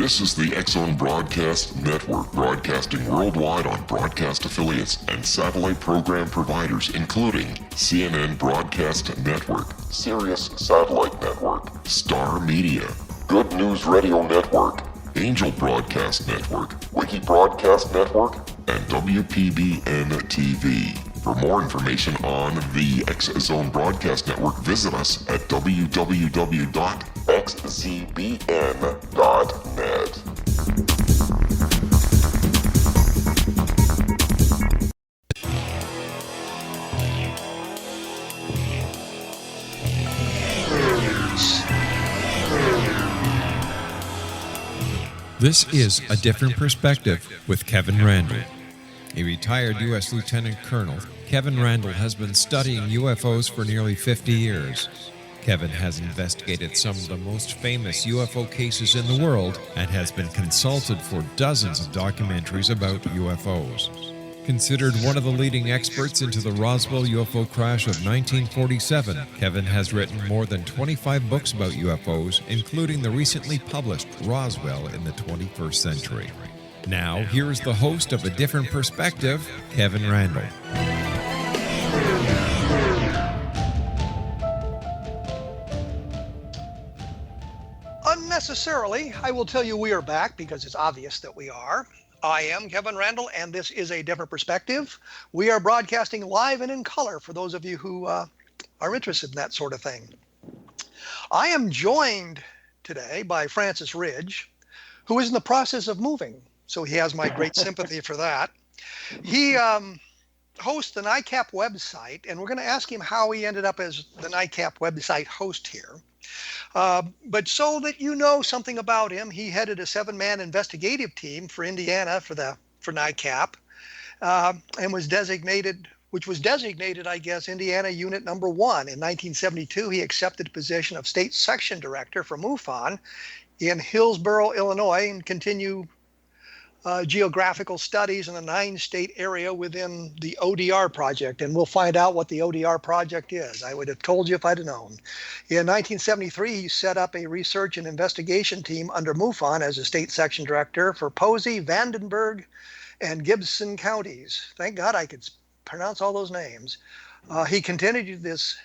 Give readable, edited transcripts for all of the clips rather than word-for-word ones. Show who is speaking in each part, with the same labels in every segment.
Speaker 1: This is the X-Zone Broadcast Network, broadcasting worldwide on broadcast affiliates and satellite program providers, including CNN Broadcast Network, Sirius Satellite Network, Star Media, Good News Radio Network, Angel Broadcast Network, Wiki Broadcast Network, and WPBN TV. For more information on the X-Zone Broadcast Network, visit us at www.xzbn.net.
Speaker 2: This is A Different Perspective with Kevin Randle. A retired U.S. Lieutenant Colonel, Kevin Randle has been studying UFOs for nearly 50 years. Kevin has investigated some of the most famous UFO cases in the world and has been consulted for dozens of documentaries about UFOs. Considered one of the leading experts into the Roswell UFO crash of 1947, Kevin has written more than 25 books about UFOs, including the recently published Roswell in the 21st Century. Now, here is the host of A Different Perspective, Kevin Randle.
Speaker 3: Unnecessarily, I will tell you we are back because it's obvious that we are. I am Kevin Randle, and this is A Different Perspective. We are broadcasting live and in color for those of you who are interested in that sort of thing. I am joined today by Francis Ridge, who is in the process of moving. So he has my great sympathy for that. He hosts the NICAP website, and we're going to ask him how he ended up as the NICAP website host here. But so that you know something about him, he headed a 7-man investigative team for Indiana for NICAP, and was designated, I guess, Indiana Unit Number 1. In 1972, he accepted the position of State Section Director for MUFON in Hillsboro, Illinois, and continued geographical studies in the 9-state area within the ODR project. And we'll find out what the ODR project is. I would have told you if I'd have known. In 1973, he set up a research and investigation team under MUFON as a state section director for Posey, Vanderburg, and Gibson counties. Thank God I could pronounce all those names. He continued this.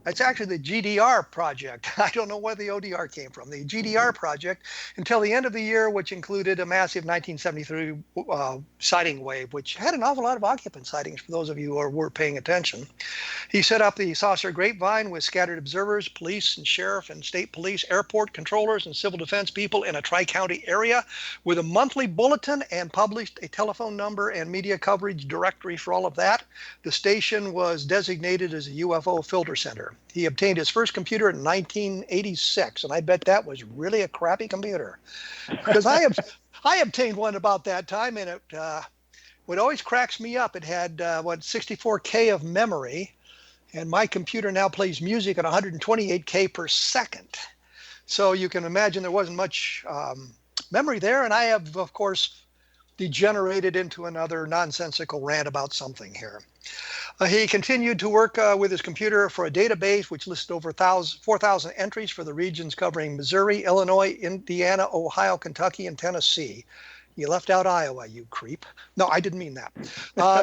Speaker 3: It's actually the GDR project. I don't know where the ODR came from. The GDR project until the end of the year, which included a massive 1973 sighting wave, which had an awful lot of occupant sightings for those of you who were paying attention. He set up the saucer grapevine with scattered observers, police and sheriff and state police, airport controllers, and civil defense people in a tri-county area with a monthly bulletin, and published a telephone number and media coverage directory for all of that. The station was designated as a UFO filter center. He obtained his first computer in 1986, and I bet that was really a crappy computer, because I obtained one about that time, and it what always cracks me up, it had 64K of memory, and my computer now plays music at 128K per second. So you can imagine there wasn't much memory there, and I have, of course, degenerated into another nonsensical rant about something here. He continued to work with his computer for a database which listed over 4,000 entries for the regions covering Missouri, Illinois, Indiana, Ohio, Kentucky, and Tennessee. You left out Iowa, you creep. No, I didn't mean that.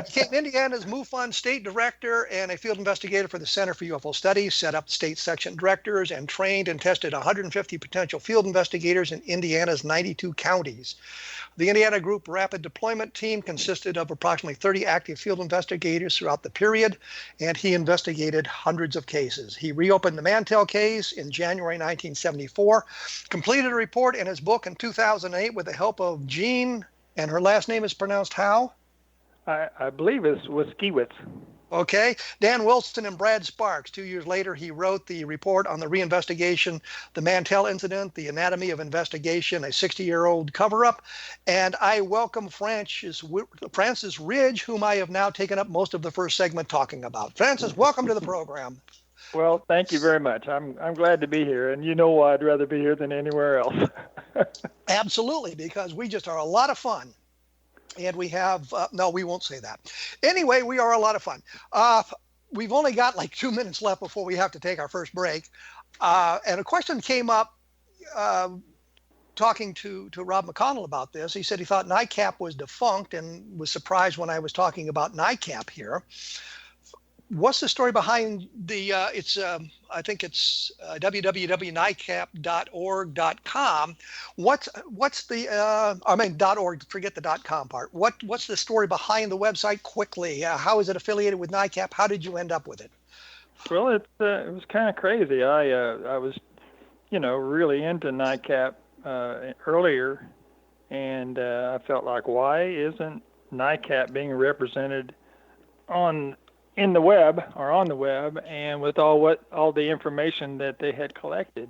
Speaker 3: Became Indiana's MUFON state director and a field investigator for the Center for UFO Studies, set up state section directors, and trained and tested 150 potential field investigators in Indiana's 92 counties. The Indiana Group Rapid Deployment Team consisted of approximately 30 active field investigators throughout the period, and he investigated hundreds of cases. He reopened the Mantell case in January 1974, completed a report in his book in 2008 with the help of Jean, and her last name is pronounced how?
Speaker 4: I believe it was Skiewicz.
Speaker 3: Okay. Dan Wilson and Brad Sparks. 2 years later, he wrote the report on the reinvestigation, the Mantell incident, the anatomy of investigation, a 60-year-old cover-up. And I welcome Francis Ridge, whom I have now taken up most of the first segment talking about. Francis, welcome to the program.
Speaker 4: Well, thank you very much. I'm glad to be here, and you know why I'd rather be here than anywhere else.
Speaker 3: Absolutely, because we just are a lot of fun. And we have, no, we won't say that. Anyway, we are a lot of fun. We've only got like 2 minutes left before we have to take our first break. And a question came up talking to Rob McConnell about this. He said he thought NICAP was defunct and was surprised when I was talking about NICAP here. What's the story behind the, I think it's www.nicap.org.com. What's the, .org, forget the .com part. What's the story behind the website quickly? How is it affiliated with NICAP? How did you end up with it?
Speaker 4: Well, it was kind of crazy. I was, really into NICAP earlier, and I felt like, why isn't NICAP being represented in the web or on the web, and with all the information that they had collected?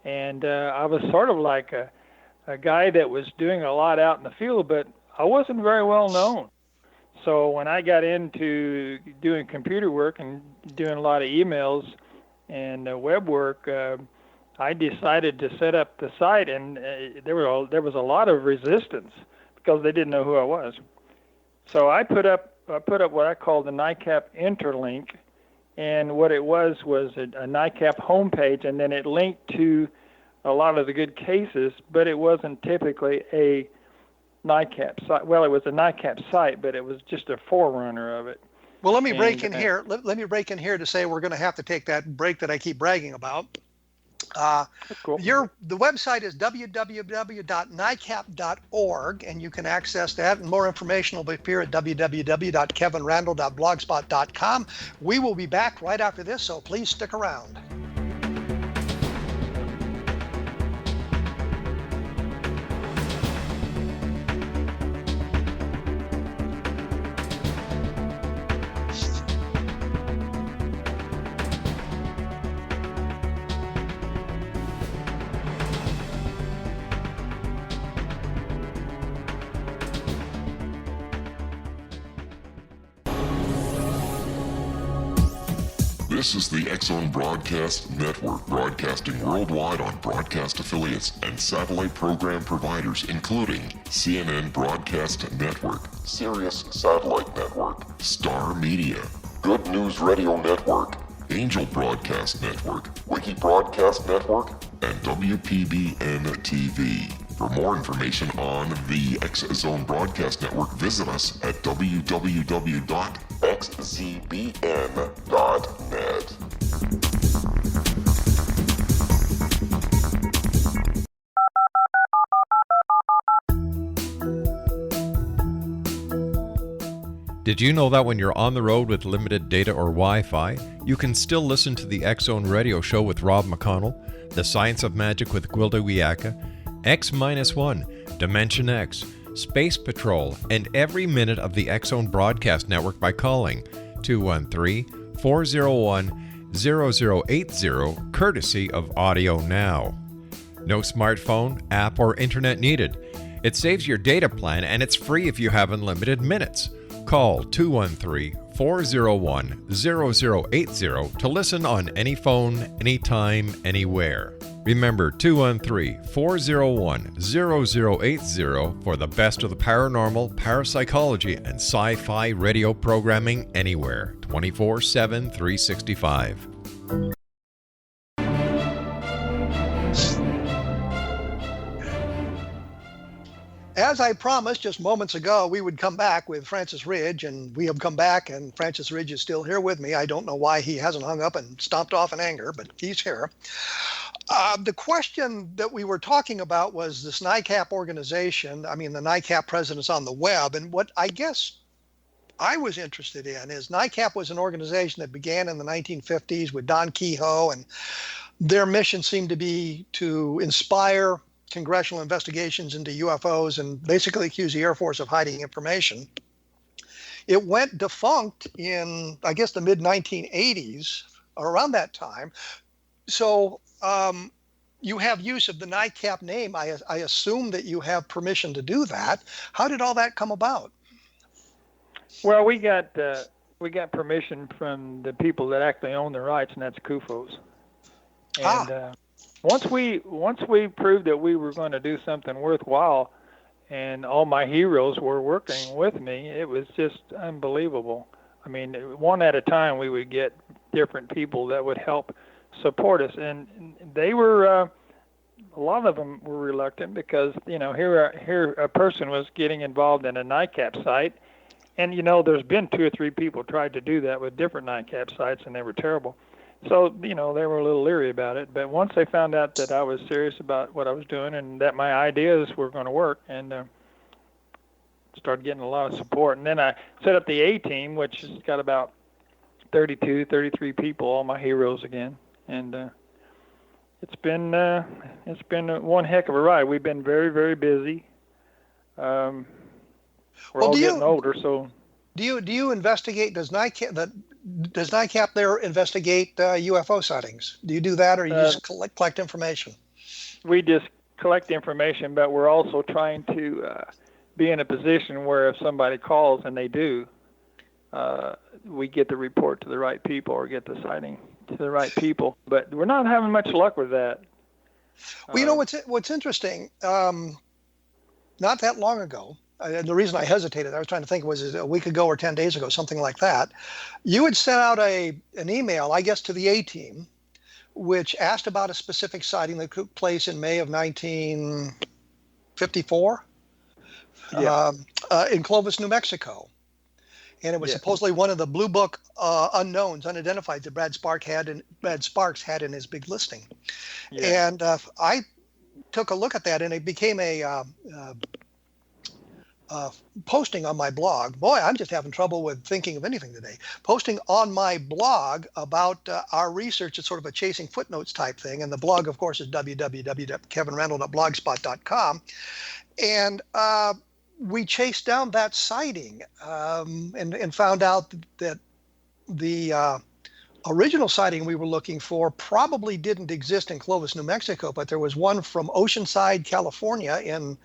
Speaker 4: And I was sort of like a guy that was doing a lot out in the field, but I wasn't very well known. So when I got into doing computer work and doing a lot of emails and web work, I decided to set up the site, and there was a lot of resistance because they didn't know who I was. So I put up what I call the NICAP interlink, and what it was a NICAP homepage, and then it linked to a lot of the good cases, but it wasn't typically a NICAP site. Well, it was a NICAP site, but it was just a forerunner of it.
Speaker 3: Well, let me break in here. Let me break in here to say we're going to have to take that break that I keep bragging about.
Speaker 4: Cool.
Speaker 3: The website is www.nicap.org, and you can access that, and more information will appear at www.kevinrandle.blogspot.com. We will be back right after this, so please stick around.
Speaker 1: This is the X-Zone Broadcast Network, broadcasting worldwide on broadcast affiliates and satellite program providers, including CNN Broadcast Network, Sirius Satellite Network, Star Media, Good News Radio Network, Angel Broadcast Network, Wiki Broadcast Network, and WPBN TV. For more information on the X-Zone Broadcast Network, visit us at www.xzbn.net.
Speaker 2: Did you know that when you're on the road with limited data or Wi-Fi, you can still listen to the X-Zone Radio Show with Rob McConnell, The Science of Magic with Gwilda Wiyaka, X-1, Dimension X, Space Patrol, and every minute of the X-Zone Broadcast Network by calling 213-401-0080, courtesy of Audio Now. No smartphone, app, or internet needed. It saves your data plan, and it's free if you have unlimited minutes. Call 213-401-0080 to listen on any phone, anytime, anywhere. Remember 213-401-0080 for the best of the paranormal, parapsychology, and sci-fi radio programming anywhere, 24/7, 365.
Speaker 3: As I promised just moments ago, we would come back with Francis Ridge, and we have come back, and Francis Ridge is still here with me. I don't know why he hasn't hung up and stomped off in anger, but he's here. The question that we were talking about was this NICAP organization. I mean, the NICAP presence on the web. And what I guess I was interested in is NICAP was an organization that began in the 1950s with Don Kehoe, and their mission seemed to be to inspire congressional investigations into UFOs and basically accuse the Air Force of hiding information. It went defunct in, I guess, the mid-1980s, or around that time. So you have use of the NICAP name. I assume that you have permission to do that. How did all that come about?
Speaker 4: Well, we got permission from the people that actually own the rights, and that's CUFOs. And once we proved that we were going to do something worthwhile, and all my heroes were working with me, it was just unbelievable. I mean, one at a time, we would get different people that would help support us, and they were a lot of them were reluctant because, here a person was getting involved in a NICAP site. And, there's been 2 or 3 people tried to do that with different NICAP sites, and they were terrible. So, they were a little leery about it. But once they found out that I was serious about what I was doing and that my ideas were going to work, and started getting a lot of support. And then I set up the A team, which has got about 32, 33 people, all my heroes again. And it's been one heck of a ride. We've been very, very busy. We're all getting older, so.
Speaker 3: Do you investigate? Does NICAP there investigate UFO sightings? Do you do that, or you just collect information?
Speaker 4: We just collect information, but we're also trying to be in a position where if somebody calls, and they do, we get the report to the right people or get the sighting to the right people. But we're not having much luck with that.
Speaker 3: Well, what's interesting. Not that long ago. The reason I hesitated, I was trying to think, was a week ago or 10 days ago, something like that. You had sent out an email, I guess, to the A team, which asked about a specific sighting that took place in May of 1954 in Clovis, New Mexico. And it was supposedly one of the Blue Book unknowns, unidentified, that Brad Sparks had in his big listing. Yeah. And I took a look at that, and it became a posting on my blog. Boy, I'm just having trouble with thinking of anything today. Posting on my blog about our research. It's sort of a chasing footnotes type thing. And the blog, of course, is www.kevinrandle.blogspot.com. And we chased down that sighting and found out that the original sighting we were looking for probably didn't exist in Clovis, New Mexico, but there was one from Oceanside, California in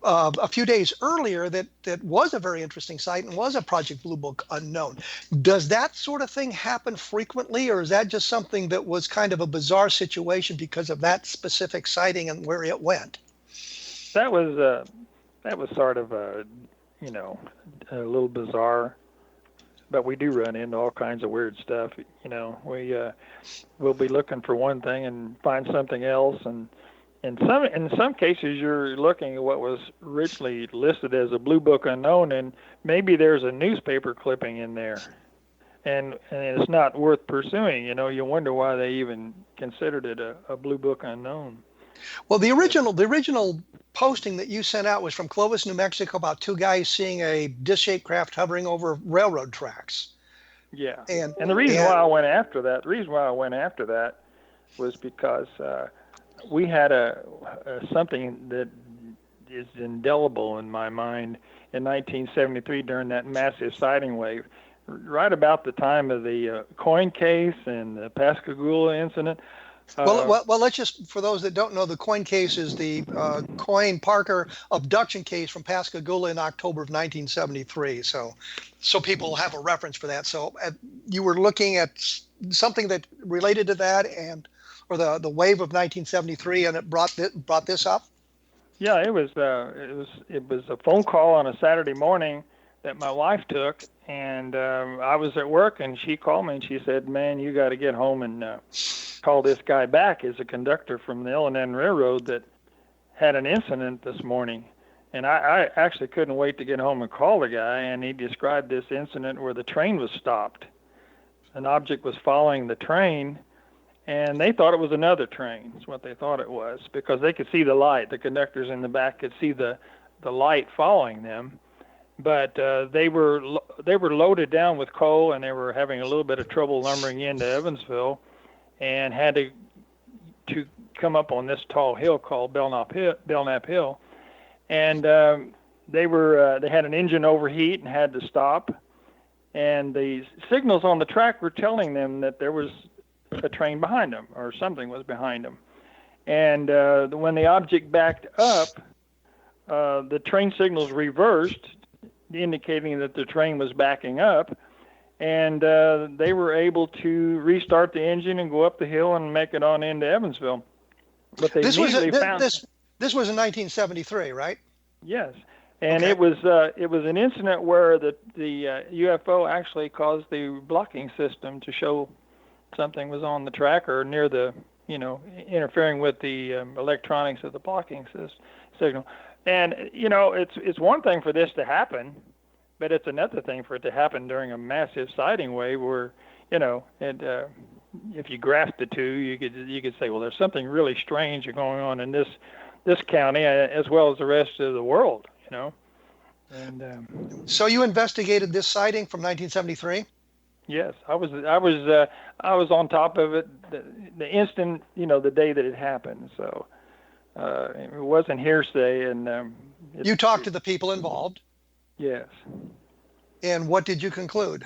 Speaker 3: a few days earlier that was a very interesting site and was a Project Blue Book unknown. Does that sort of thing happen frequently, or is that just something that was kind of a bizarre situation because of that specific sighting and where it went?
Speaker 4: That was sort of a little bizarre, but we do run into all kinds of weird stuff. We'll be looking for one thing and find something else, and in some cases you're looking at what was originally listed as a Blue Book unknown, and maybe there's a newspaper clipping in there, and it's not worth pursuing. You wonder why they even considered it a Blue Book unknown.
Speaker 3: Well, the original posting that you sent out was from Clovis, New Mexico, about 2 guys seeing a disc-shaped craft hovering over railroad tracks.
Speaker 4: Yeah, and the reason why I went after that was because we had something that is indelible in my mind in 1973 during that massive sighting wave, right about the time of the coin case and the Pascagoula incident.
Speaker 3: Well, let's just, for those that don't know, the coin case is the Coin Parker abduction case from Pascagoula in October of 1973. So people have a reference for that. So you were looking at something that related to that, or the wave of 1973, and it brought this up.
Speaker 4: Yeah, it was a phone call on a Saturday morning that my wife took, and I was at work, and she called me and she said, "Man, you got to get home and call this guy back. Is a conductor from the L&N Railroad that had an incident this morning." And I actually couldn't wait to get home and call the guy, and he described this incident where the train was stopped. An object was following the train, and they thought it was another train. That's what they thought it was, because they could see the light. The conductors in the back could see the light following them. But they were loaded down with coal, and they were having a little bit of trouble lumbering into Evansville, and had to come up on this tall hill called Belknap Hill, and they had an engine overheat and had to stop, and the signals on the track were telling them that there was a train behind them or something was behind them, and when the object backed up, the train signals reversed, indicating that the train was backing up, and they were able to restart the engine and go up the hill and make it on into Evansville. But they immediately found
Speaker 3: this was in 1973, right?
Speaker 4: Yes, and okay. It was an incident where the UFO actually caused the blocking system to show something was on the track or near the interfering with the electronics of the blocking signal. And it's one thing for this to happen, but it's another thing for it to happen during a massive sighting wave where, if you graph the two, you could say, well, there's something really strange going on in this county as well as the rest of the world, And
Speaker 3: so you investigated this sighting from 1973?
Speaker 4: yes, I was on top of it the instant, the day that it happened. So it wasn't hearsay, and
Speaker 3: you talked to the people involved.
Speaker 4: Yes.
Speaker 3: And what did you conclude?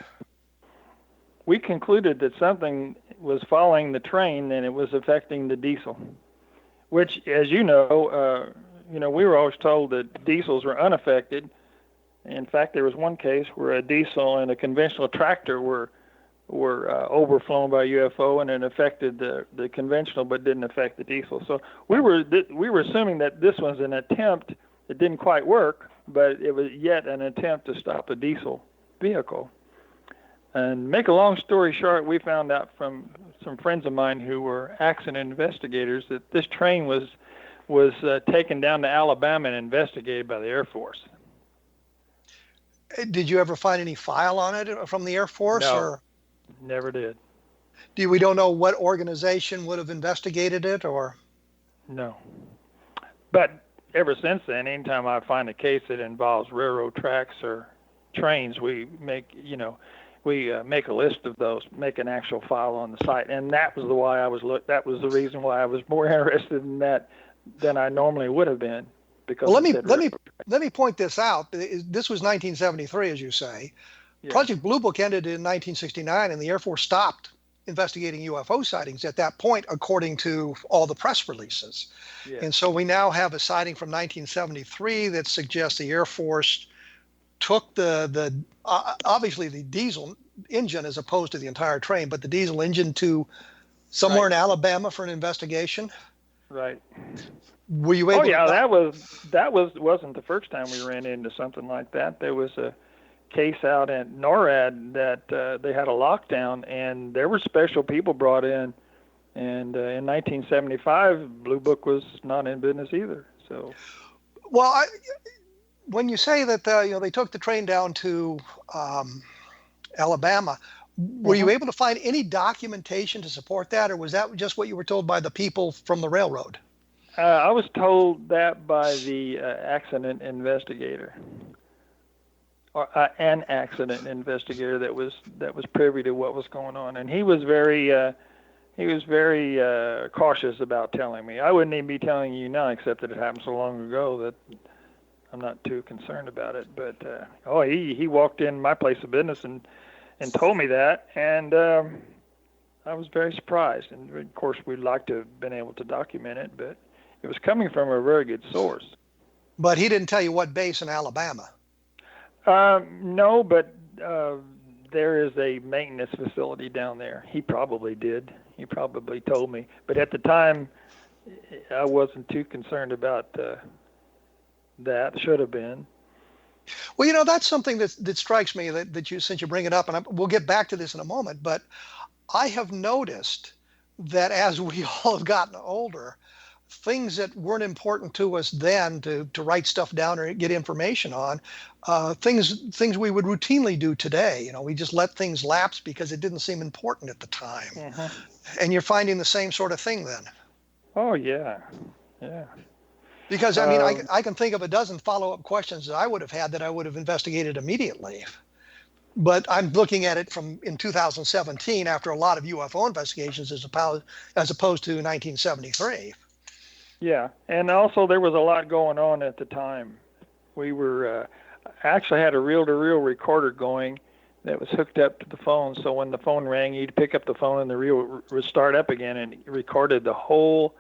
Speaker 4: We concluded that something was following the train and it was affecting the diesel, which, as we were always told that diesels were unaffected. In fact, there was one case where a diesel and a conventional tractor were overflown by UFO, and it affected the conventional but didn't affect the diesel. So we were assuming that this was an attempt that didn't quite work, but it was yet an attempt to stop a diesel vehicle. And make a long story short, we found out from some friends of mine who were accident investigators that this train was taken down to Alabama and investigated by the Air Force.
Speaker 3: Did you ever find any file on it from the Air Force?
Speaker 4: No,
Speaker 3: or
Speaker 4: never did.
Speaker 3: We don't know what organization would have investigated it, or?
Speaker 4: No. But ever since then, anytime I find a case that involves railroad tracks or trains, we make a list of those, make an actual file on the site, and that was the reason why I was more interested in that than I normally would have been. Because
Speaker 3: well, let me point this out. This was 1973, as you say.
Speaker 4: Yeah.
Speaker 3: Project Blue Book ended in 1969, and the Air Force stopped investigating UFO sightings at that point, according to all the press releases.
Speaker 4: Yeah.
Speaker 3: And so we now have a sighting from 1973 that suggests the Air Force took the obviously the diesel engine as opposed to the entire train, but the diesel engine to somewhere in Alabama for an investigation.
Speaker 4: Right.
Speaker 3: Were you able?
Speaker 4: Oh yeah, that wasn't the first time we ran into something like that. There was a case out at NORAD that they had a lockdown, and there were special people brought in. And in 1975, Blue Book was not in business either. So.
Speaker 3: Well, when you say that they took the train down to Alabama, were you able to find any documentation to support that, or was that just what you were told by the people from the railroad?
Speaker 4: I was told that by the accident investigator, or an accident investigator that was privy to what was going on, and he was very cautious about telling me. I wouldn't even be telling you now, except that it happened so long ago that I'm not too concerned about it. But he walked in my place of business and told me that, and I was very surprised. And of course, we'd like to have been able to document it, but it was coming from a very good source.
Speaker 3: But he didn't tell you what base in Alabama?
Speaker 4: No, but there is a maintenance facility down there. He probably did. He probably told me. But at the time, I wasn't too concerned about that. Should have been.
Speaker 3: Well, that's something that strikes me that you, since you bring it up, and we'll get back to this in a moment, but I have noticed that as we all have gotten older, things that weren't important to us then to write stuff down or get information on, things we would routinely do today. We just let things lapse because it didn't seem important at the time.
Speaker 4: Uh-huh.
Speaker 3: And you're finding the same sort of thing then.
Speaker 4: Oh, yeah. Yeah.
Speaker 3: Because, I can think of a dozen follow-up questions that I would have had that I would have investigated immediately. But I'm looking at it in 2017 after a lot of UFO investigations as opposed to 1973.
Speaker 4: Yeah, and also there was a lot going on at the time. We were actually had a reel-to-reel recorder going that was hooked up to the phone, so when the phone rang, you'd pick up the phone and the reel would start up again, and it recorded the whole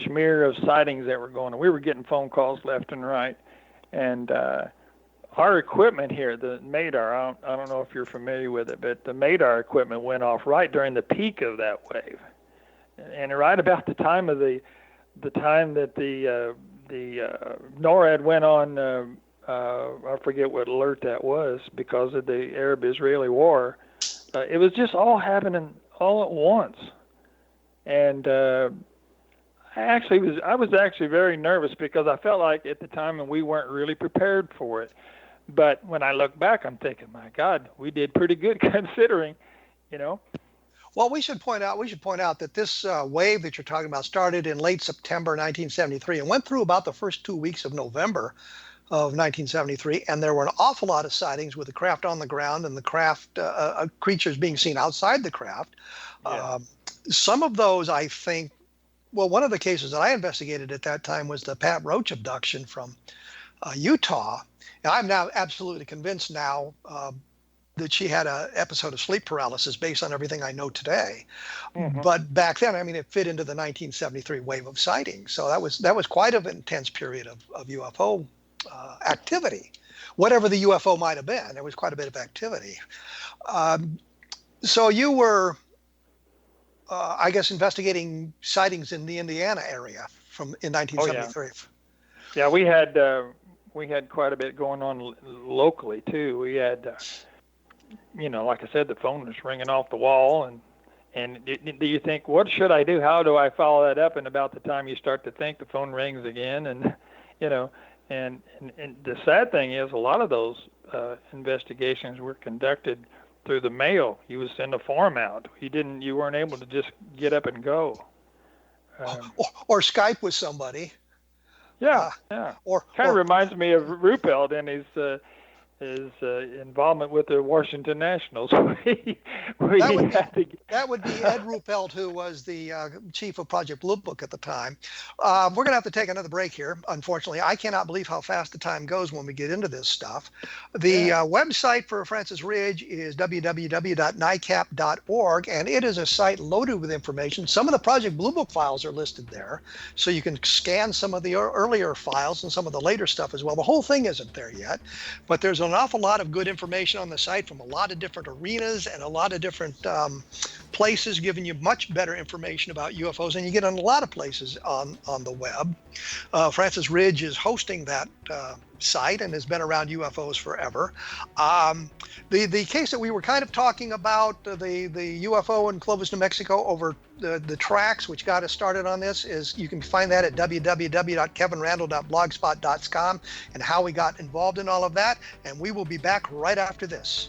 Speaker 4: smear of sightings that were going on. We were getting phone calls left and right, and our equipment here, the MADAR, I don't know if you're familiar with it, but the MADAR equipment went off right during the peak of that wave, and right about the time that the NORAD went on, I forget what alert that was, because of the Arab-Israeli war. It was just all happening all at once. And I was actually very nervous because I felt like at the time and we weren't really prepared for it. But when I look back, I'm thinking, my God, we did pretty good considering, you know.
Speaker 3: Well, we should point out that this wave that you're talking about started in late September 1973 and went through about the first 2 weeks of November of 1973, and there were an awful lot of sightings with the craft on the ground and the craft creatures being seen outside the craft.
Speaker 4: Yeah.
Speaker 3: Some of those, I think, well, one of the cases that I investigated at that time was the Pat Roach abduction from Utah. And I'm now absolutely convinced now that she had an episode of sleep paralysis based on everything I know today.
Speaker 4: Mm-hmm.
Speaker 3: But back then, I mean, it fit into the 1973 wave of sightings. So that was quite an intense period of UFO activity. Whatever the UFO might have been, there was quite a bit of activity. So you were, I guess, investigating sightings in the Indiana area in 1973.
Speaker 4: Yeah, we had quite a bit going on locally too. We had, like I said, the phone was ringing off the wall, and do you think, what should I do? How do I follow that up? And about the time you start to think, the phone rings again, and and the sad thing is, a lot of those investigations were conducted through the mail. You would send a form out. You weren't able to just get up and go.
Speaker 3: Or Skype with somebody.
Speaker 4: Yeah.
Speaker 3: Or
Speaker 4: kind of reminds me of Ruppelt and his involvement with the Washington Nationals.
Speaker 3: That would be Ed Ruppelt, who was the chief of Project Blue Book at the time. We're going to have to take another break here. Unfortunately, I cannot believe how fast the time goes when we get into this stuff. The website for Francis Ridge is www.nicap.org, and it is a site loaded with information. Some of the Project Blue Book files are listed there, so you can scan some of the earlier files and some of the later stuff as well. The whole thing isn't there yet, but there's an awful lot of good information on the site from a lot of different arenas and a lot of different places, giving you much better information about UFOs, and you get in a lot of places on the web. Francis Ridge is hosting that site and has been around UFOs forever. The case that we were kind of talking about, the UFO in Clovis, New Mexico, over the tracks, which got us started on this, is you can find that at www.kevinrandle.blogspot.com and how we got involved in all of that. And we will be back right after this.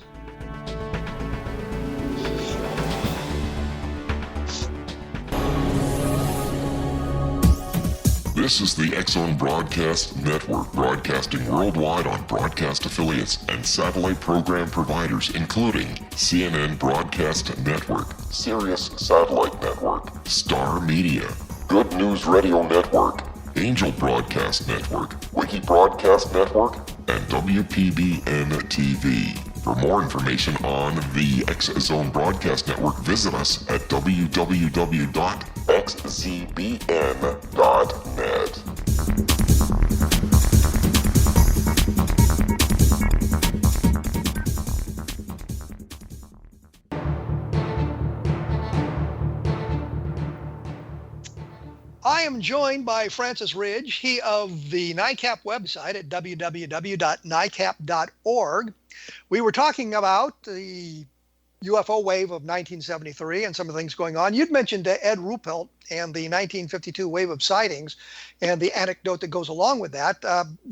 Speaker 1: This is the X-Zone Broadcast Network, broadcasting worldwide on broadcast affiliates and satellite program providers, including CNN Broadcast Network, Sirius Satellite Network, Star Media, Good News Radio Network, Angel Broadcast Network, Wiki Broadcast Network, and WPBN TV. For more information on the X-Zone Broadcast Network, visit us at www.xzbn.net.
Speaker 3: I am joined by Francis Ridge, he of the NICAP website at www.nicap.org. We were talking about the UFO wave of 1973 and some of the things going on. You'd mentioned Ed Ruppelt and the 1952 wave of sightings and the anecdote that goes along with that.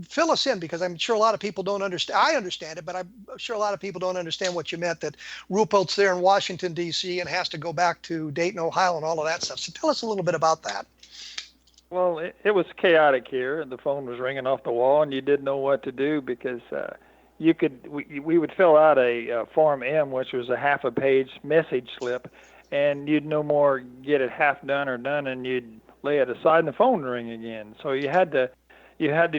Speaker 3: Fill us in, because I'm sure a lot of people don't understand. I understand it, but I'm sure a lot of people don't understand what you meant, that Ruppelt's there in Washington, D.C. and has to go back to Dayton, Ohio and all of that stuff. So tell us a little bit about that.
Speaker 4: Well, it was chaotic here, and the phone was ringing off the wall, and you didn't know what to do, because we would fill out a Form M, which was a half a page message slip, and you'd no more get it half done or done, and you'd lay it aside, and the phone would ring again. So you had to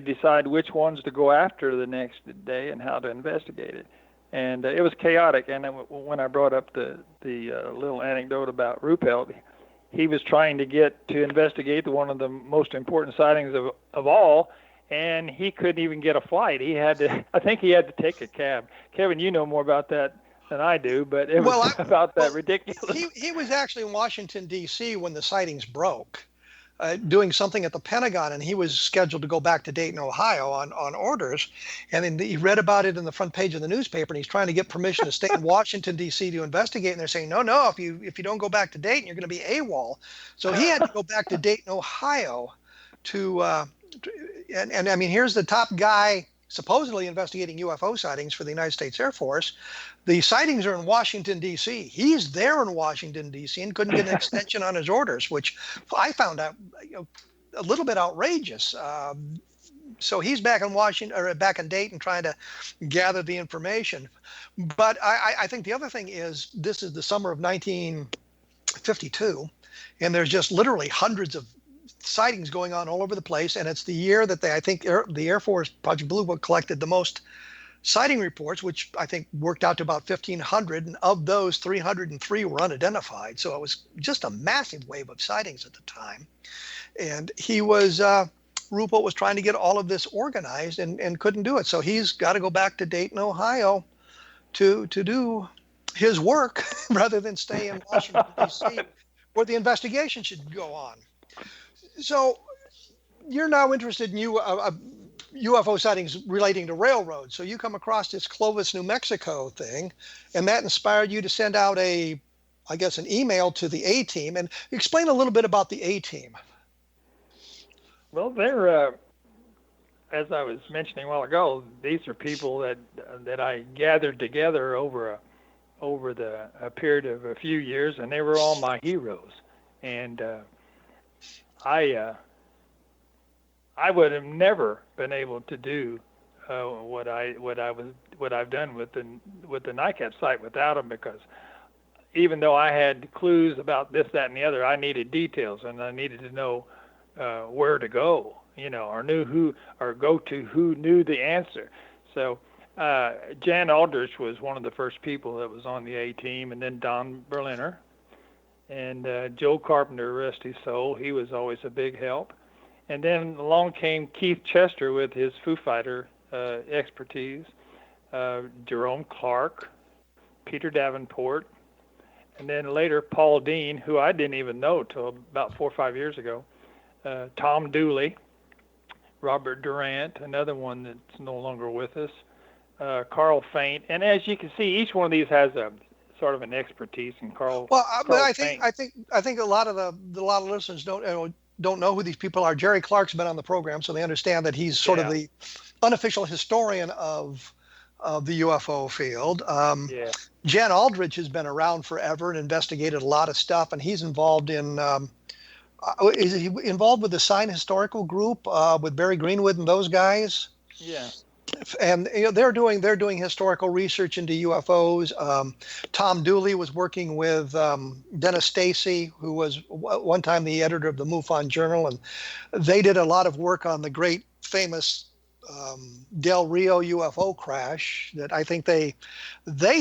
Speaker 4: decide which ones to go after the next day and how to investigate it. And it was chaotic. And when I brought up the little anecdote about Ruppelt, he was trying to investigate one of the most important sightings of all, and he couldn't even get a flight. I think he had to take a cab. Kevin, you know more about that than I do, but it was ridiculous.
Speaker 3: He was actually in Washington, D.C. when the sightings broke. doing something at the Pentagon, and he was scheduled to go back to Dayton, Ohio on orders. And then he read about it in the front page of the newspaper, and he's trying to get permission to stay in Washington, D.C. to investigate. And they're saying, no, if you don't go back to Dayton, you're going to be AWOL. So he had to go back to Dayton, Ohio and I mean, here's the top guy supposedly investigating UFO sightings for the United States Air Force. The sightings are in Washington, D.C. He's there in Washington, D.C. and couldn't get an extension on his orders, which I found out a little bit outrageous. So he's back in Washington, or back in Dayton, trying to gather the information. But I think the other thing is, this is the summer of 1952, and there's just literally hundreds of sightings going on all over the place, and it's the year that the Air Force Project Blue Book collected the most sighting reports, which I think worked out to about 1,500, and of those, 303 were unidentified. So it was just a massive wave of sightings at the time. And he was Rupo was trying to get all of this organized and couldn't do it. So he's got to go back to Dayton, Ohio to do his work rather than stay in Washington, D.C., where the investigation should go on. So you're now interested in UFO sightings relating to railroads. So you come across this Clovis, New Mexico thing, and that inspired you to send out an email to the A-Team. And explain a little bit about the A-Team.
Speaker 4: Well, they're, as I was mentioning a while ago, these are people that I gathered together over a period of a few years, and they were all my heroes. And I would have never been able to do what I've done with the NICAP site without them, because even though I had clues about this, that, and the other, I needed details, and I needed to know where to go, or go to who knew the answer. So Jan Aldrich was one of the first people that was on the A-Team, and then Don Berliner. And Joe Carpenter, rest his soul, he was always a big help. And then along came Keith Chester with his Foo Fighter expertise, Jerome Clark, Peter Davenport, and then later Paul Dean, who I didn't even know till about 4 or 5 years ago, Tom Dooley, Robert Durant, another one that's no longer with us, Carl Faint. And as you can see, each one of these has a sort of an expertise in Carl.
Speaker 3: Well, but I
Speaker 4: Faint.
Speaker 3: think a lot of listeners don't know who these people are. Jerry Clark's been on the program, so they understand that he's sort of the unofficial historian of the UFO field. Jan Aldrich has been around forever and investigated a lot of stuff, and he's involved in. Is he involved with the Sign Historical Group with Barry Greenwood and those guys? Yeah. And they're doing historical research into UFOs. Tom Dooley was working with Dennis Stacy, who was one time the editor of the MUFON Journal, and they did a lot of work on the great famous Del Rio UFO crash. That I think they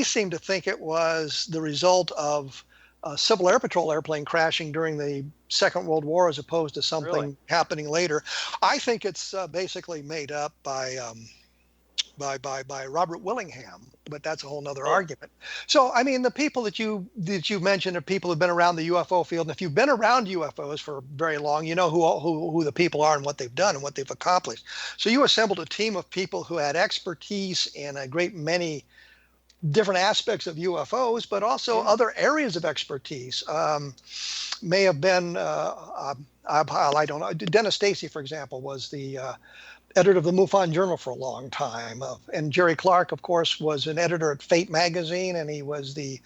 Speaker 3: seem to think it was the result of a Civil Air Patrol airplane crashing during the Second World War, as opposed to something happening later. I think it's basically made up by Robert Willingham, but that's a whole nother argument. So, I mean, the people that you mentioned are people who've been around the UFO field, and if you've been around UFOs for very long, you know who the people are and what they've done and what they've accomplished. So you assembled a team of people who had expertise in a great many different aspects of UFOs, but also other areas of expertise. May have been, I don't know, Dennis Stacy, for example, was the editor of the MUFON Journal for a long time. And Jerry Clark, of course, was an editor at Fate magazine, and he was the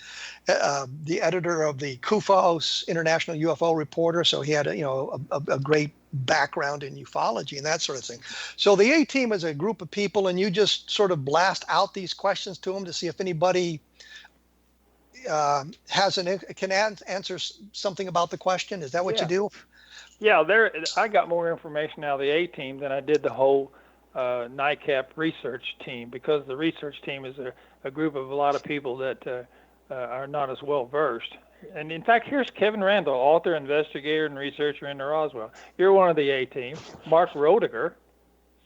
Speaker 3: editor of the CUFOS, International UFO Reporter, so he had a great background in ufology and that sort of thing. So the A-Team is a group of people, and you just sort of blast out these questions to them to see if anybody can answer something about the question. Is that what you do?
Speaker 4: Yeah, I got more information out of the A-Team than I did the whole NICAP research team, because the research team is a group of a lot of people that are not as well versed. And in fact, here's Kevin Randle, author, investigator, and researcher in Roswell. You're one of the A-Team. Mark Roediger,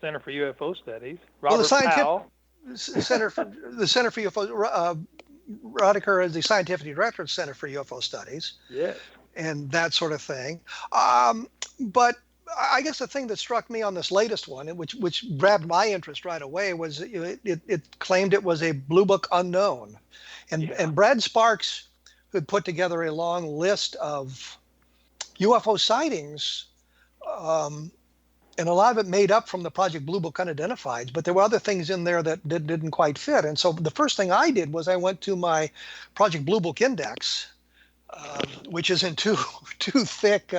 Speaker 4: Center for UFO Studies. Robert Powell.
Speaker 3: The Center for UFO. Roediger is the scientific director of the Center for UFO Studies.
Speaker 4: Yes.
Speaker 3: and that sort of thing. But I guess the thing that struck me on this latest one, which grabbed my interest right away, was it claimed it was a Blue Book unknown, and Brad Sparks, who had put together a long list of UFO sightings, and a lot of it made up from the Project Blue Book unidentifieds, but there were other things in there that didn't quite fit. And so the first thing I did was I went to my Project Blue Book index, which is in two thick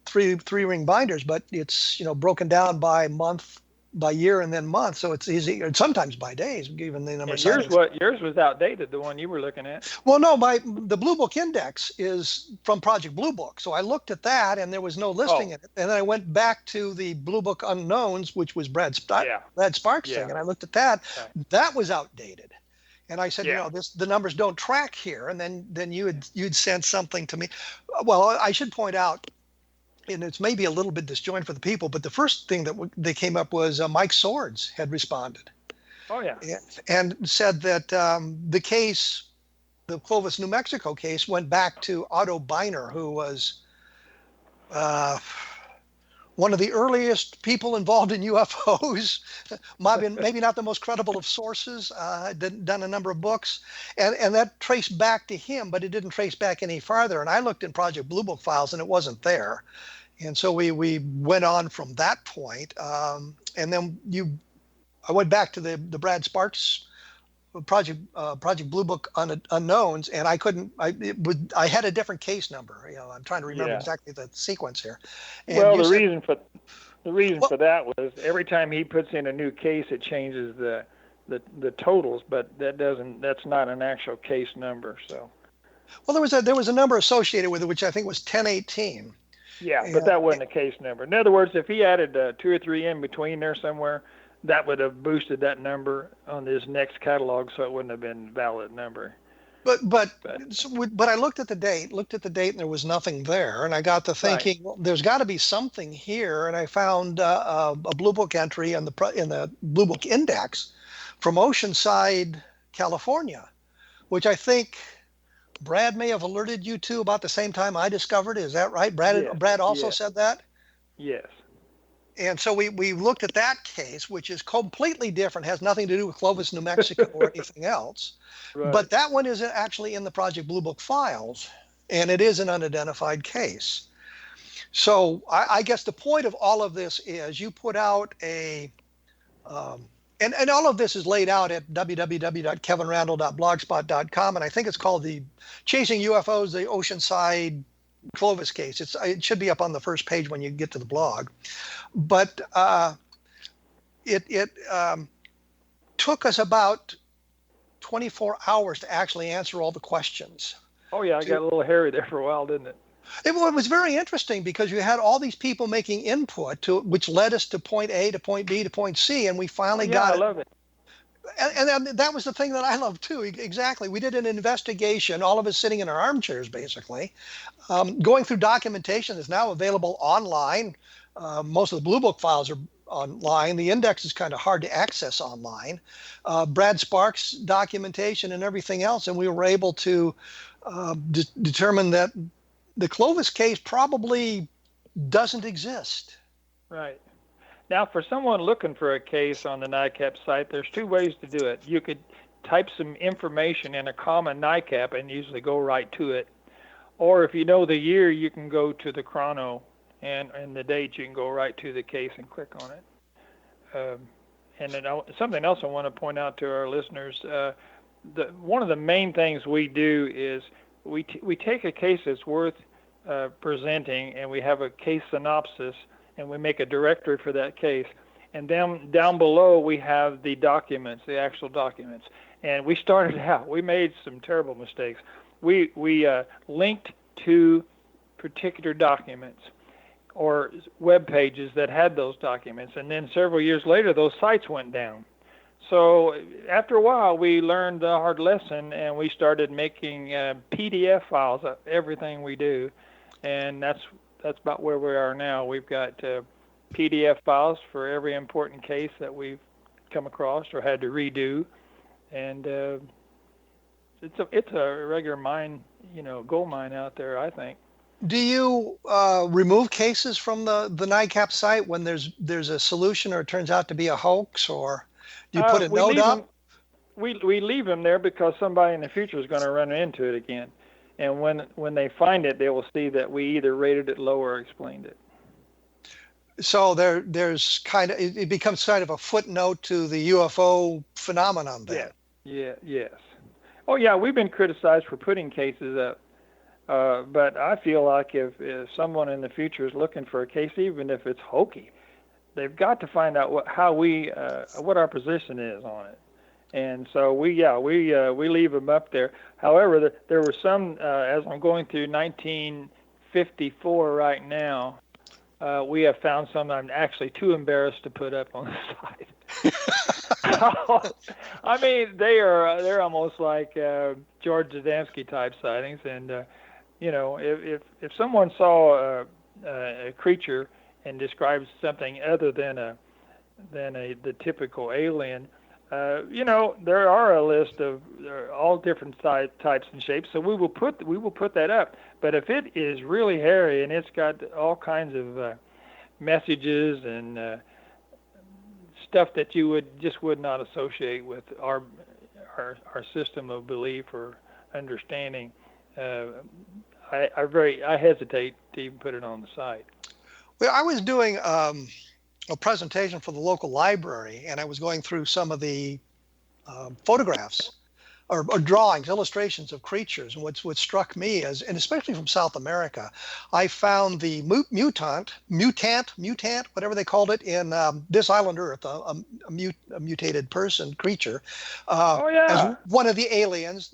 Speaker 3: three ring binders, but it's broken down by month, by year, and then month, so it's easy, and sometimes by days, given the number of sightings.
Speaker 4: Yours was outdated, the one you were looking at.
Speaker 3: Well, no, the Blue Book index is from Project Blue Book, so I looked at that, and there was no listing in it. And then I went back to the Blue Book Unknowns, which was Brad Sparks' thing, and I looked at that. Right. That was outdated. And I said, the numbers don't track here. And then you'd sent something to me. Well, I should point out, and it's maybe a little bit disjointed for the people, but the first thing that they came up was Mike Swords had responded.
Speaker 4: Oh, yeah.
Speaker 3: And said that the case, the Clovis, New Mexico case, went back to Otto Beiner, who was one of the earliest people involved in UFOs, maybe not the most credible of sources, done a number of books, and that traced back to him, but it didn't trace back any farther. And I looked in Project Blue Book files, and it wasn't there. And so we went on from that point, and then I went back to the Brad Sparks Project Blue Book Unknowns, and I couldn't. I had a different case number. I'm trying to remember exactly the sequence here. And
Speaker 4: the reason for that was every time he puts in a new case, it changes the totals, but that's not an actual case number. So.
Speaker 3: Well, there was a number associated with it, which I think was 1018.
Speaker 4: Yeah, but that wasn't a case number. In other words, if he added 2 or 3 in between there somewhere, that would have boosted that number on his next catalog, so it wouldn't have been a valid number.
Speaker 3: But I looked at the date, and there was nothing there, and I got to thinking, well, there's got to be something here, and I found a Blue Book entry in the Blue Book Index from Oceanside, California, which I think Brad may have alerted you to about the same time I discovered it. Is that right? Brad also said that?
Speaker 4: Yes.
Speaker 3: And so we looked at that case, which is completely different, has nothing to do with Clovis, New Mexico or anything else. Right. But that one is actually in the Project Blue Book files, and it is an unidentified case. So I guess the point of all of this is you put out and all of this is laid out at www.kevinrandle.blogspot.com, and I think it's called the Chasing UFOs, the Oceanside Clovis case. It should be up on the first page when you get to the blog. But it took us about 24 hours to actually answer all the questions.
Speaker 4: Oh, yeah, I got a little hairy there for a while, didn't it?
Speaker 3: It was very interesting because you had all these people making input which led us to point A to point B to point C, and we finally got it.
Speaker 4: I love it.
Speaker 3: And that was the thing that I loved too. Exactly. We did an investigation, all of us sitting in our armchairs, basically, going through documentation that's now available online. Most of the Blue Book files are online. The index is kind of hard to access online. Brad Sparks' documentation and everything else, and we were able to determine that the Clovis case probably doesn't exist.
Speaker 4: Right. Now, for someone looking for a case on the NICAP site, there's 2 ways to do it. You could type some information in a common NICAP and usually go right to it. Or if you know the year, you can go to the chrono, and the date, you can go right to the case and click on it. And then something else I want to point out to our listeners, one of the main things we do is we take a case that's worth presenting, and we have a case synopsis, and we make a directory for that case. And then down below we have the documents, the actual documents. And we started out, we made some terrible mistakes. We linked to particular documents or web pages that had those documents, and then several years later those sites went down. So after a while we learned the hard lesson, and we started making PDF files of everything we do. And that's about where we are now. We've got PDF files for every important case that we've come across or had to redo, and it's a regular mine, gold mine out there, I think.
Speaker 3: Do you remove cases from the NICAP site when there's a solution or it turns out to be a hoax, or do you put a
Speaker 4: We
Speaker 3: note
Speaker 4: leave
Speaker 3: up?
Speaker 4: them. We leave them there because somebody in the future is going to run into it again, and when they find it, they will see that we either rated it low or explained it.
Speaker 3: So there's kind of it becomes kind of a footnote to the UFO phenomenon then.
Speaker 4: Yes. Oh yeah, we've been criticized for putting cases up, but I feel like if someone in the future is looking for a case, even if it's hokey, they've got to find out what our position is on it. And so we leave them up there. However, there were some as I'm going through 1954 right now. We have found some I'm actually too embarrassed to put up on the side. I mean, they're almost like George Adamski type sightings, and if someone saw a creature and describes something other than the typical alien, there are a list of all different types and shapes, so we will put that up. But if it is really hairy and it's got all kinds of messages and stuff that you would not associate with our system of belief or understanding, I hesitate to even put it on the site.
Speaker 3: Well, I was doing a presentation for the local library, and I was going through some of the photographs or drawings, illustrations of creatures. And what struck me and especially from South America, I found the mutant, whatever they called it, in this island Earth, a mutated creature, as one of the aliens.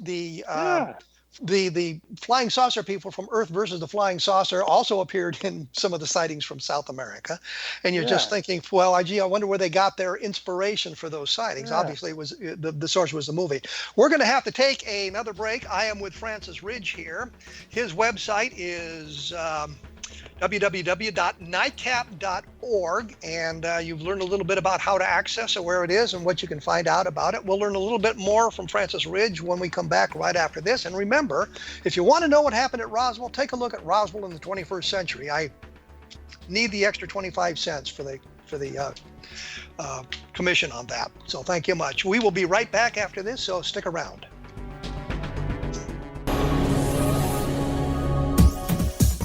Speaker 3: The flying saucer people from Earth versus the flying saucer also appeared in some of the sightings from South America. And you're just thinking, well, I wonder where they got their inspiration for those sightings. Obviously, it was the source was the movie. We're going to have to take another break. I am with Francis Ridge here. His website is www.nicap.org, and you've learned a little bit about how to access it, where it is, and what you can find out about it. We'll learn a little bit more from Francis Ridge when we come back right after this. And remember, if you want to know what happened at Roswell, take a look at Roswell in the 21st century. I need the extra 25 cents for the commission on that. So thank you much. We will be right back after this, so stick around.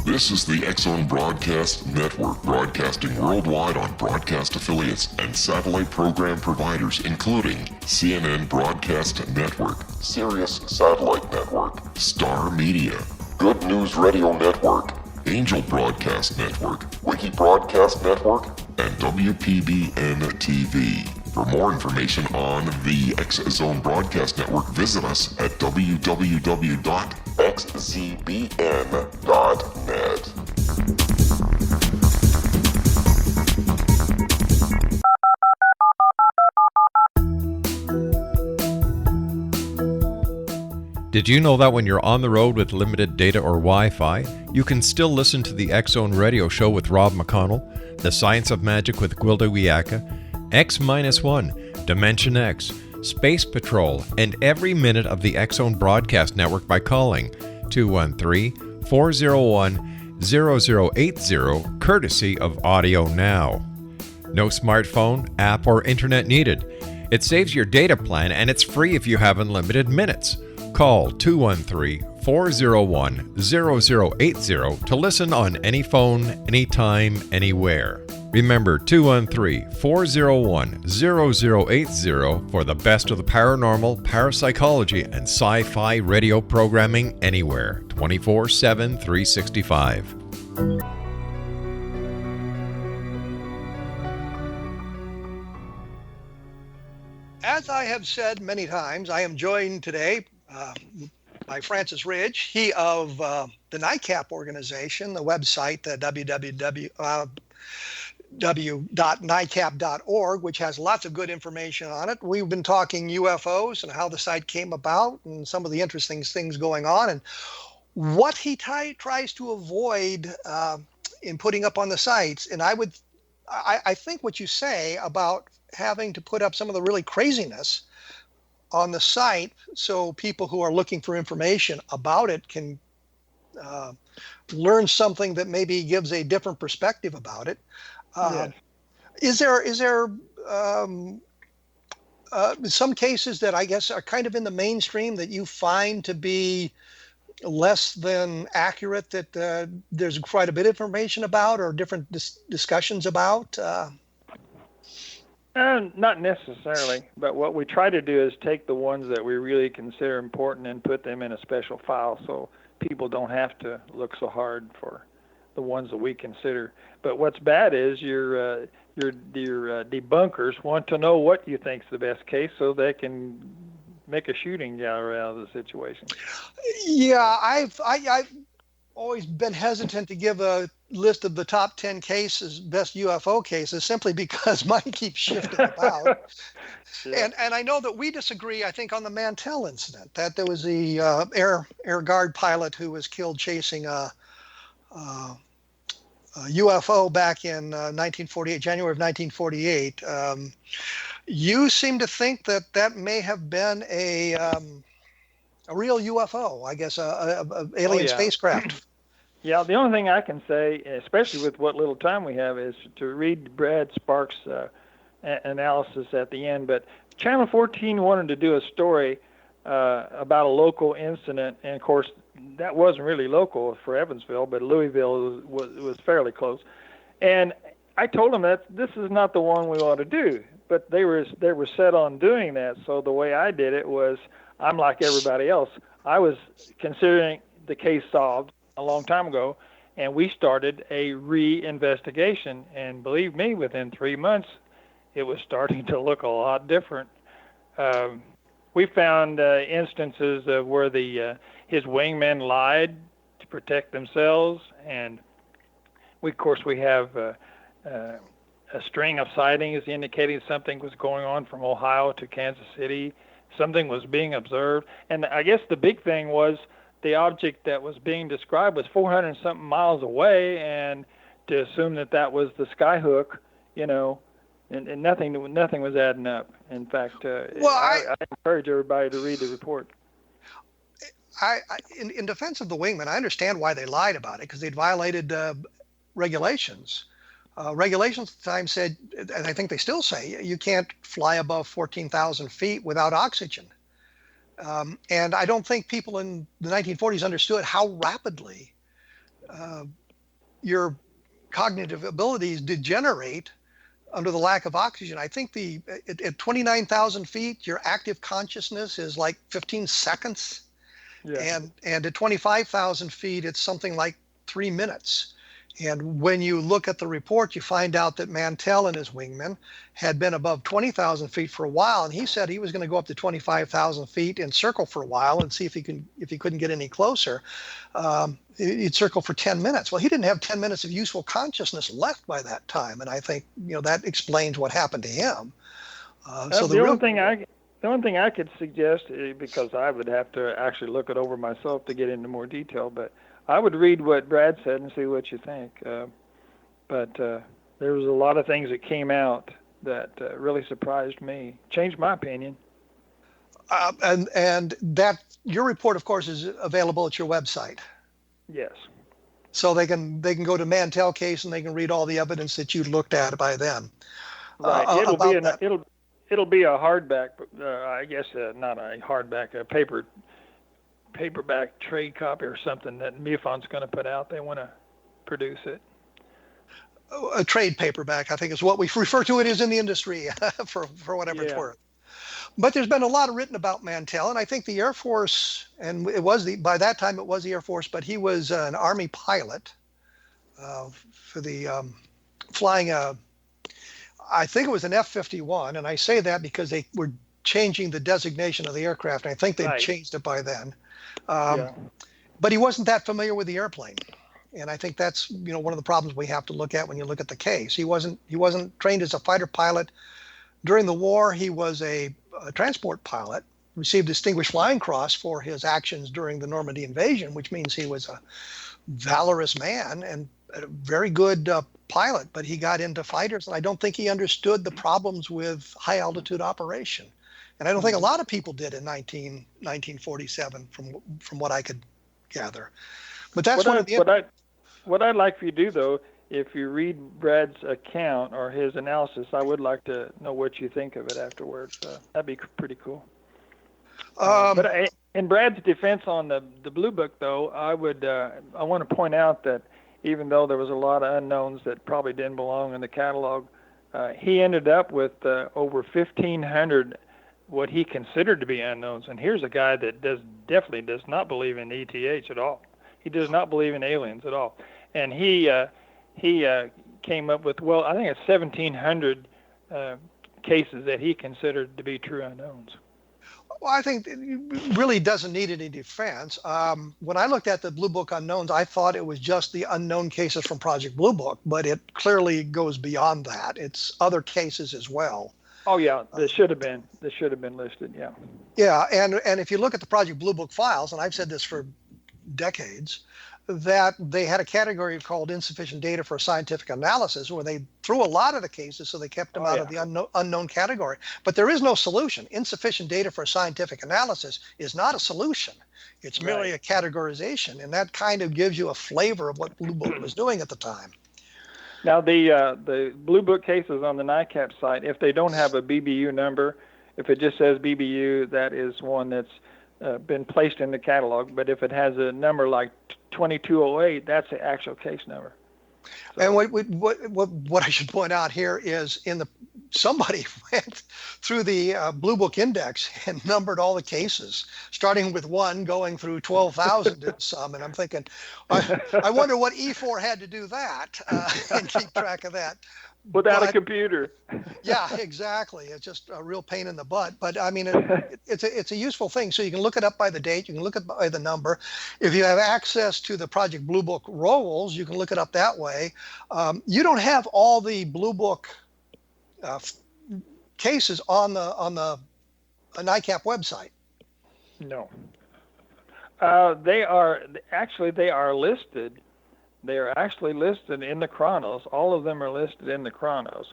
Speaker 1: This is the X-Zone Broadcast Network, broadcasting worldwide on broadcast affiliates and satellite program providers, including CNN Broadcast Network, Sirius Satellite Network, Star Media, Good News Radio Network, Angel Broadcast Network, Wiki Broadcast Network, and WPBN TV. For more information on the X-Zone Broadcast Network, visit us at www.xzbn.net.
Speaker 2: Did you know that when you're on the road with limited data or Wi-Fi, you can still listen to the X-Zone Radio Show with Rob McConnell, The Science of Magic with Gwilda Wiyaka, X-1, Dimension X, Space Patrol, and every minute of the X-Zone Broadcast Network by calling 213-401-0080, courtesy of Audio Now. No smartphone, app, or internet needed. It saves your data plan, and it's free if you have unlimited minutes. Call 213-401-0080 to listen on any phone, anytime, anywhere. Remember 213-401-0080 for the best of the paranormal, parapsychology, and sci-fi radio programming anywhere, 24/7, 365.
Speaker 3: As I have said many times, I am joined today by Francis Ridge, he of the NICAP organization, the website, www.nicap.org, which has lots of good information on it. We've been talking UFOs and how the site came about and some of the interesting things going on and what he tries to avoid in putting up on the sites. And I think what you say about having to put up some of the really craziness on the site so people who are looking for information about it can learn something that maybe gives a different perspective about it.
Speaker 4: Yes.
Speaker 3: Is there some cases that I guess are kind of in the mainstream that you find to be less than accurate, that there's quite a bit of information about, or different discussions about?
Speaker 4: Not necessarily, but what we try to do is take the ones that we really consider important and put them in a special file so people don't have to look so hard for the ones that we consider. But what's bad is your debunkers want to know what you think's the best case so they can make a shooting gallery out of the situation.
Speaker 3: Yeah, I've always been hesitant to give a list of the top 10 cases, best UFO cases, simply because mine keeps shifting about. Yeah. And I know that we disagree, I think, on the Mantell incident, that there was the Air Guard pilot who was killed chasing a UFO back in 1948, January of 1948. You seem to think that may have been a real UFO, I guess, a alien spacecraft.
Speaker 4: Yeah, the only thing I can say, especially with what little time we have, is to read Brad Sparks' analysis at the end. But Channel 14 wanted to do a story about a local incident, and of course, that wasn't really local for Evansville, but Louisville was fairly close. And I told them that this is not the one we want to do, but they were set on doing that. So the way I did it was, I'm like everybody else. I was considering the case solved a long time ago, and we started a re-investigation. And believe me, within 3 months, it was starting to look a lot different. We found instances of where his wingmen lied to protect themselves, and we have a string of sightings indicating something was going on from Ohio to Kansas City. Something was being observed, and I guess the big thing was the object that was being described was 400 and something miles away, and to assume that was the skyhook, and nothing was adding up. In fact, I encourage everybody to read the report.
Speaker 3: In defense of the wingmen, I understand why they lied about it, because they'd violated regulations. Regulations at the time said, and I think they still say, you can't fly above 14,000 feet without oxygen. And I don't think people in the 1940s understood how rapidly your cognitive abilities degenerate under the lack of oxygen. I think at 29,000 feet, your active consciousness is like 15 seconds. Yeah. And at 25,000 feet, it's something like 3 minutes. And when you look at the report, you find out that Mantell and his wingmen had been above 20,000 feet for a while, and he said he was going to go up to 25,000 feet and circle for a while and see if he couldn't get any closer. He'd circle for 10 minutes. Well, he didn't have 10 minutes of useful consciousness left by that time, and I think that explains what happened to him.
Speaker 4: The only thing I could suggest, because I would have to actually look it over myself to get into more detail, but I would read what Brad said and see what you think. But there was a lot of things that came out that really surprised me, changed my opinion.
Speaker 3: And that your report, of course, is available at your website.
Speaker 4: Yes.
Speaker 3: So they can go to Mantell case and they can read all the evidence that you looked at by then.
Speaker 4: Right. It'll be a hardback. I guess not a hardback, a paperback trade copy or something that MUFON's going to put out. They want to produce it.
Speaker 3: A trade paperback, I think, is what we refer to it as in the industry for whatever it's worth. But there's been a lot written about Mantell, and I think the Air Force, and by that time it was the Air Force, but he was an Army pilot for the flying I think it was an F-51, and I say that because they were changing the designation of the aircraft, and I think they'd changed it by then. But he wasn't that familiar with the airplane, and I think that's one of the problems we have to look at when you look at the case. He wasn't trained as a fighter pilot during the war. He was a transport pilot, received Distinguished Flying Cross for his actions during the Normandy invasion, which means he was a valorous man and a very good pilot. But he got into fighters, and I don't think he understood the problems with high altitude operation. And I don't think a lot of people did in 1947 from what I could gather. But that's
Speaker 4: what I'd like for you to do, though, if you read Brad's account or his analysis, I would like to know what you think of it afterwards. That'd be pretty cool. But in Brad's defense on the Blue Book, though, I want to point out that even though there was a lot of unknowns that probably didn't belong in the catalog, he ended up with over 1,500 what he considered to be unknowns. And here's a guy that definitely does not believe in ETH at all. He does not believe in aliens at all. And he came up with, I think it's 1,700 cases that he considered to be true unknowns.
Speaker 3: Well, I think it really doesn't need any defense. When I looked at the Blue Book unknowns, I thought it was just the unknown cases from Project Blue Book, but it clearly goes beyond that. It's other cases as well.
Speaker 4: Oh yeah, they should have been listed. Yeah.
Speaker 3: Yeah, and if you look at the Project Blue Book files, and I've said this for decades, that they had a category called insufficient data for scientific analysis, where they threw a lot of the cases, so they kept them out of the unknown category. But there is no solution. Insufficient data for scientific analysis is not a solution. It's merely a categorization, and that kind of gives you a flavor of what Blue Book was doing at the time.
Speaker 4: Now, the Blue Book cases on the NICAP site, if they don't have a BBU number, if it just says BBU, that is one that's been placed in the catalog. But if it has a number like 2208, that's the actual case number. So,
Speaker 3: and what I should point out here is somebody went through the Blue Book Index and numbered all the cases, starting with 1, going through 12,000 and some. And I'm thinking, I wonder what E4 had to do that and keep track of that.
Speaker 4: Without a computer.
Speaker 3: Yeah, exactly. It's just a real pain in the butt. But I mean, it's a useful thing. So you can look it up by the date. You can look it by the number. If you have access to the Project Blue Book rolls, you can look it up that way. You don't have all the Blue Book cases on the NICAP website.
Speaker 4: No. They are listed. They are actually listed in the chronos. All of them are listed in the chronos,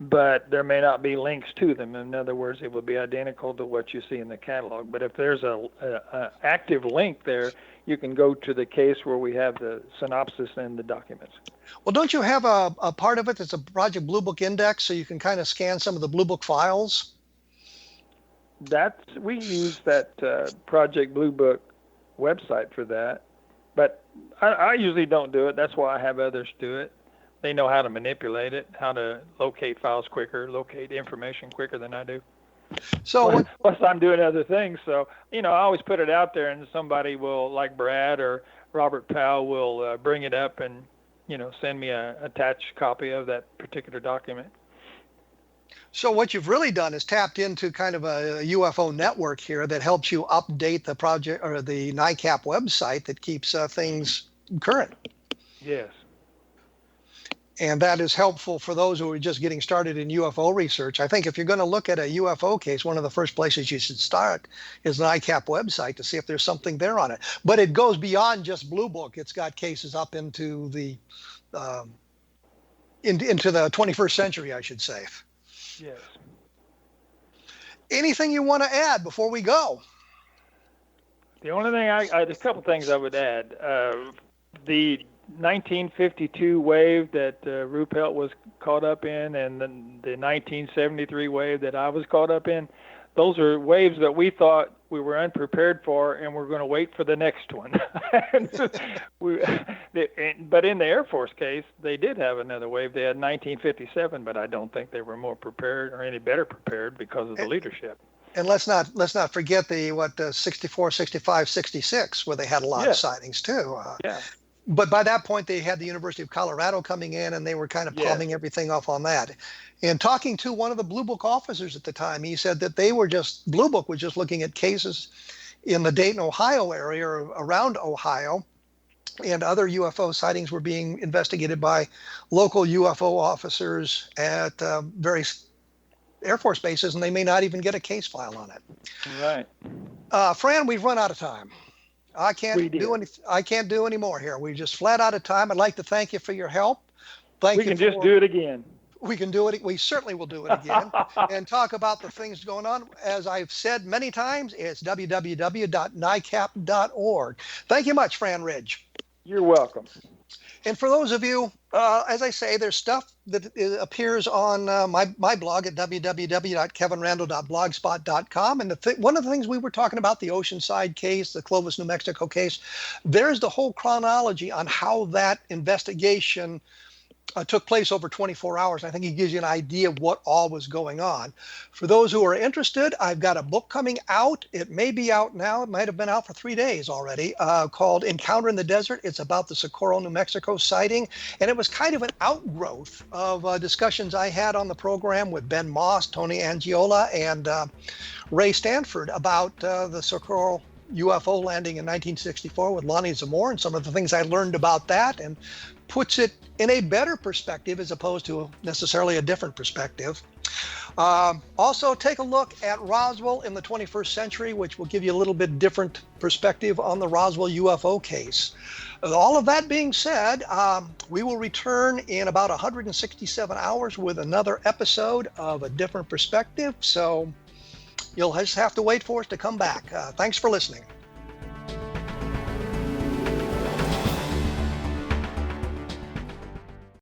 Speaker 4: but there may not be links to them. In other words, it would be identical to what you see in the catalog. But if there's a active link there, you can go to the case where we have the synopsis and the documents.
Speaker 3: Well, don't you have a part of it that's a Project Blue Book index, so you can kind of scan some of the Blue Book files?
Speaker 4: We use that Project Blue Book website for that. But I usually don't do it. That's why I have others do it. They know how to manipulate it, how to locate files quicker, locate information quicker than I do.
Speaker 3: So
Speaker 4: plus I'm doing other things. So, I always put it out there, and somebody will, like Brad or Robert Powell, will bring it up and, send me a attached copy of that particular document.
Speaker 3: So what you've really done is tapped into kind of a UFO network here that helps you update the project or the NICAP website that keeps things current.
Speaker 4: Yes.
Speaker 3: And that is helpful for those who are just getting started in UFO research. I think if you're going to look at a UFO case, one of the first places you should start is the NICAP website to see if there's something there on it. But it goes beyond just Blue Book. It's got cases up into the into the 21st century, I should say.
Speaker 4: Yes.
Speaker 3: Anything you want to add before we go?
Speaker 4: The only thing a couple things I would add. The 1952 wave that Ruppelt was caught up in, and then the 1973 wave that I was caught up in, those are waves that we thought we were unprepared for, and we're going to wait for the next one. But in the Air Force case, they did have another wave. They had 1957, but I don't think they were more prepared or any better prepared because of the leadership.
Speaker 3: And let's not forget the 64, 65, 66, where they had a lot of sightings too.
Speaker 4: Yeah.
Speaker 3: But by that point, they had the University of Colorado coming in, and they were kind of palming everything off on that. And talking to one of the Blue Book officers at the time, he said that Blue Book was just looking at cases in the Dayton, Ohio area or around Ohio, and other UFO sightings were being investigated by local UFO officers at various Air Force bases, and they may not even get a case file on it.
Speaker 4: Right.
Speaker 3: Fran, we've run out of time. I can't do any more here. We're just flat out of time. I'd like to thank you for your help.
Speaker 4: We can just do it again.
Speaker 3: we can do it. We certainly will do it again and talk about the things going on. As I've said many times, it's www.nicap.org. Thank you much, Fran Ridge.
Speaker 4: You're welcome.
Speaker 3: And for those of you, as I say, there's stuff that appears on my blog at www.kevinrandle.blogspot.com. And one of the things we were talking about, the Oceanside case, the Clovis, New Mexico case, there's the whole chronology on how that investigation took place over 24 hours. I think it gives you an idea of what all was going on. For those who are interested, I've got a book coming out. It may be out now. It might have been out for 3 days already, called Encounter in the Desert. It's about the Socorro, New Mexico sighting. And it was kind of an outgrowth of discussions I had on the program with Ben Moss, Tony Angiola, and Ray Stanford about the Socorro UFO landing in 1964 with Lonnie Zamore and some of the things I learned about that, and puts it in a better perspective as opposed to necessarily a different perspective. Also, take a look at Roswell in the 21st century, which will give you a little bit different perspective on the Roswell UFO case. All of that being said, we will return in about 167 hours with another episode of A Different Perspective. So you'll just have to wait for us to come back. Thanks for listening.